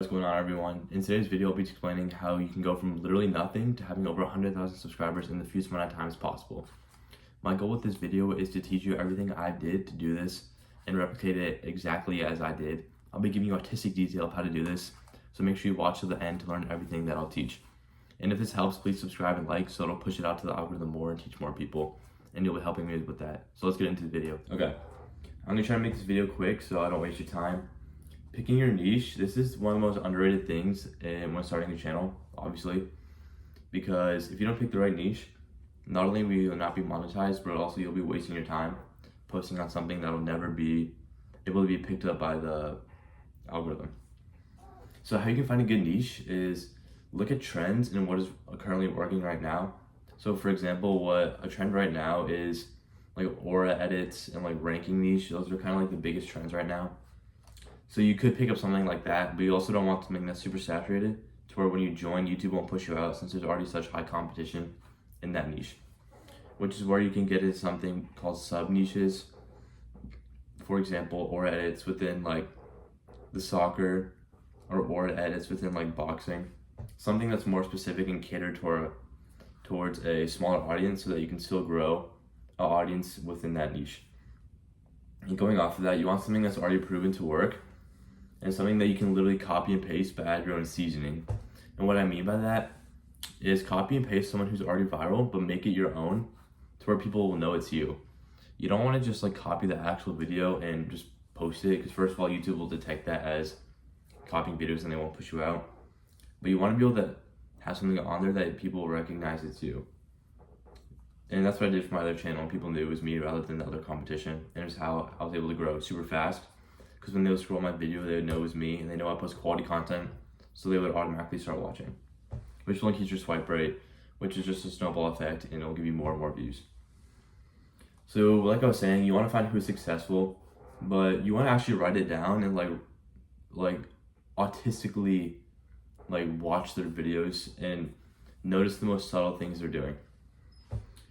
What's going on, everyone? In today's video, I'll be explaining how you can go from literally nothing to having over 100,000 subscribers in the fewest amount of time as possible. My goal with this video is to teach you everything I did to do this and replicate it exactly as I did. I'll be giving you artistic detail of how to do this, so make sure you watch to the end to learn everything that I'll teach. And if this helps, please subscribe and like so it'll push it out to the algorithm more and teach more people, and you'll be helping me with that. So let's get into the video. Okay, I'm gonna try to make this video quick so I don't waste your time. Picking your niche, this is one of the most underrated things when starting a channel, obviously, because if you don't pick the right niche, not only will you not be monetized, but also you'll be wasting your time posting on something that'll never be able to be picked up by the algorithm. So how you can find a good niche is look at trends and what is currently working right now. So for example, what a trend right now is like aura edits and like ranking niche. Those are kind of like the biggest trends right now. So you could pick up something like that, but you also don't want something that's super saturated to where when you join, YouTube won't push you out since there's already such high competition in that niche, which is where you can get into something called sub niches. For example, aura edits within like the soccer or aura edits within like boxing, something that's more specific and catered towards a smaller audience so that you can still grow an audience within that niche. And going off of that, you want something that's already proven to work and something that you can literally copy and paste but add your own seasoning. And what I mean by that is copy and paste someone who's already viral but make it your own to where people will know it's you. You don't want to just like copy the actual video and just post it, because first of all, YouTube will detect that as copying videos and they won't push you out. But you want to be able to have something on there that people will recognize it's you. And that's what I did for my other channel, and people knew it was me rather than the other competition. And it's how I was able to grow super fast, because when they would scroll my video, they would know it was me, and they know I post quality content, so they would automatically start watching, which will increase your swipe rate, which is just a snowball effect, and it'll give you more and more views. So like I was saying, you want to find who's successful, but you want to actually write it down and like autistically like watch their videos and notice the most subtle things they're doing.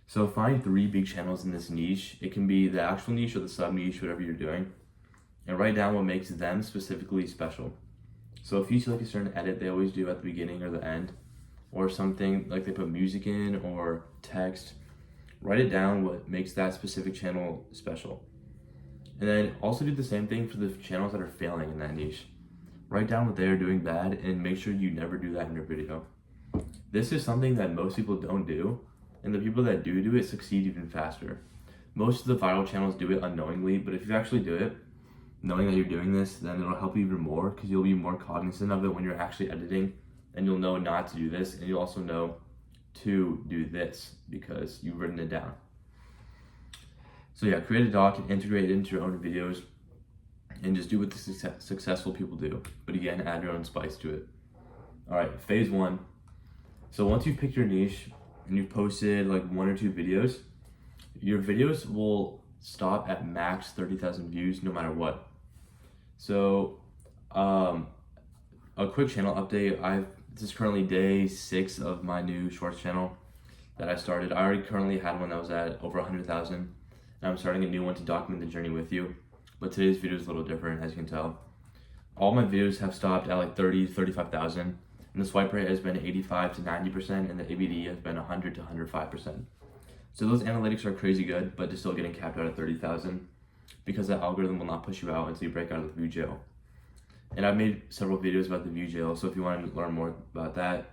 So find 3 big channels in this niche. It can be the actual niche or the sub niche, whatever you're doing, and write down what makes them specifically special. So if you see like a certain edit they always do at the beginning or the end, or something like they put music in or text, write it down what makes that specific channel special. And then also do the same thing for the channels that are failing in that niche. Write down what they are doing bad and make sure you never do that in your video. This is something that most people don't do, and the people that do it succeed even faster. Most of the viral channels do it unknowingly, but if you actually do it, knowing that you're doing this, then it'll help you even more, because you'll be more cognizant of it when you're actually editing, and you'll know not to do this, and you'll also know to do this because you've written it down. So yeah, create a doc and integrate it into your own videos, and just do what the successful people do. But again, add your own spice to it. All right, phase 1. So once you've picked your niche and you've posted like 1 or 2 videos, your videos will stop at max 30,000 views no matter what. So a quick channel update. This is currently day 6 of my new shorts channel that I started. I already currently had one that was at over 100,000, and I'm starting a new one to document the journey with you. But today's video is a little different, as you can tell. All my videos have stopped at like 30, 35,000, and the swipe rate has been 85 to 90%, and the ABD has been 100 to 105%. So those analytics are crazy good, but they're still getting capped out at 30,000 because the algorithm will not push you out until you break out of the view jail. And I've made several videos about the view jail, so if you want to learn more about that,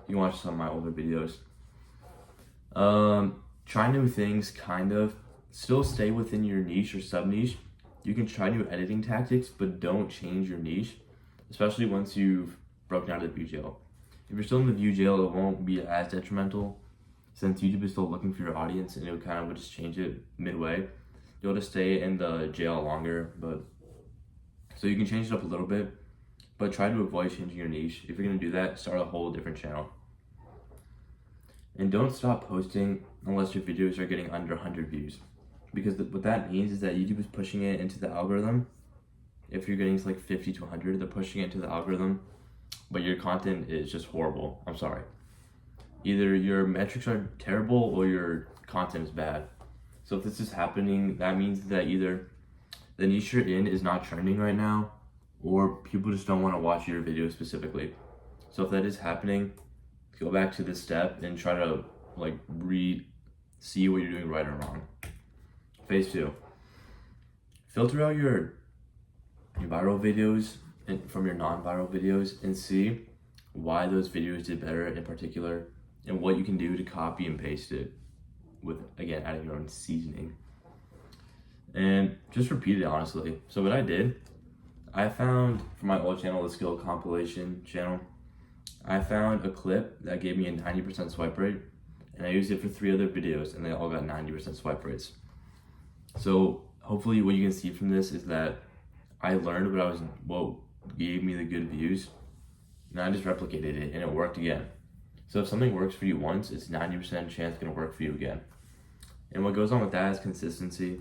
you can watch some of my older videos. Try new things, kind of. Still stay within your niche or sub niche. You can try new editing tactics, but don't change your niche, especially once you've broken out of the view jail. If you're still in the view jail, it won't be as detrimental, since YouTube is still looking for your audience, and it would just change it midway. You'll just stay in the jail longer, but so you can change it up a little bit, but try to avoid changing your niche. If you're gonna do that, start a whole different channel. And don't stop posting unless your videos are getting under 100 views, because what that means is that YouTube is pushing it into the algorithm. If you're getting to like 50 to 100, they're pushing it into the algorithm, but your content is just horrible. I'm sorry. Either your metrics are terrible or your content is bad. So if this is happening, that means that either the niche you're in is not trending right now, or people just don't want to watch your video specifically. So if that is happening, go back to this step and try to like see what you're doing right or wrong. Phase 2, filter out your viral videos and from your non-viral videos and see why those videos did better in particular and what you can do to copy and paste it with, again, adding your own seasoning. And just repeat it honestly. So what I did, I found for my old channel, the skill compilation channel, I found a clip that gave me a 90% swipe rate, and I used it for 3 other videos and they all got 90% swipe rates. So hopefully what you can see from this is that I learned what gave me the good views, and I just replicated it and it worked again. So if something works for you once, it's 90% chance it's gonna work for you again. And what goes on with that is consistency.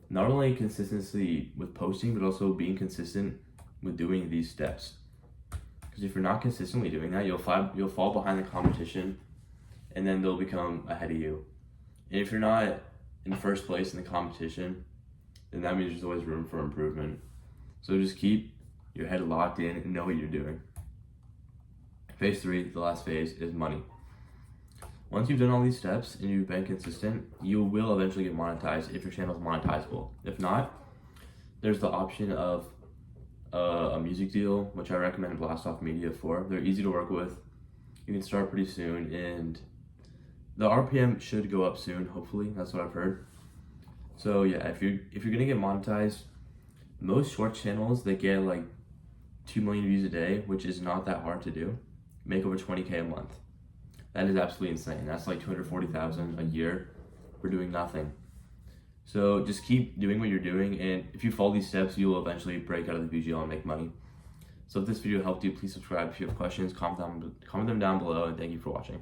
Not only consistency with posting, but also being consistent with doing these steps. Because if you're not consistently doing that, you'll fall behind the competition, and then they'll become ahead of you. And if you're not in first place in the competition, then that means there's always room for improvement. So just keep your head locked in and know what you're doing. Phase 3, the last phase, is money. Once you've done all these steps and you've been consistent, you will eventually get monetized if your channel is monetizable. If not, there's the option of a music deal, which I recommend Blast Off Media for. They're easy to work with. You can start pretty soon, and the RPM should go up soon, hopefully. That's what I've heard. So yeah, if you're gonna get monetized, most short channels that get like 2 million views a day, which is not that hard to do, make over 20K a month. That is absolutely insane. That's like 240,000 a year for doing nothing. So just keep doing what you're doing, and if you follow these steps, you will eventually break out of the VGL and make money. So if this video helped you, please subscribe. If you have questions, comment them down below, and thank you for watching.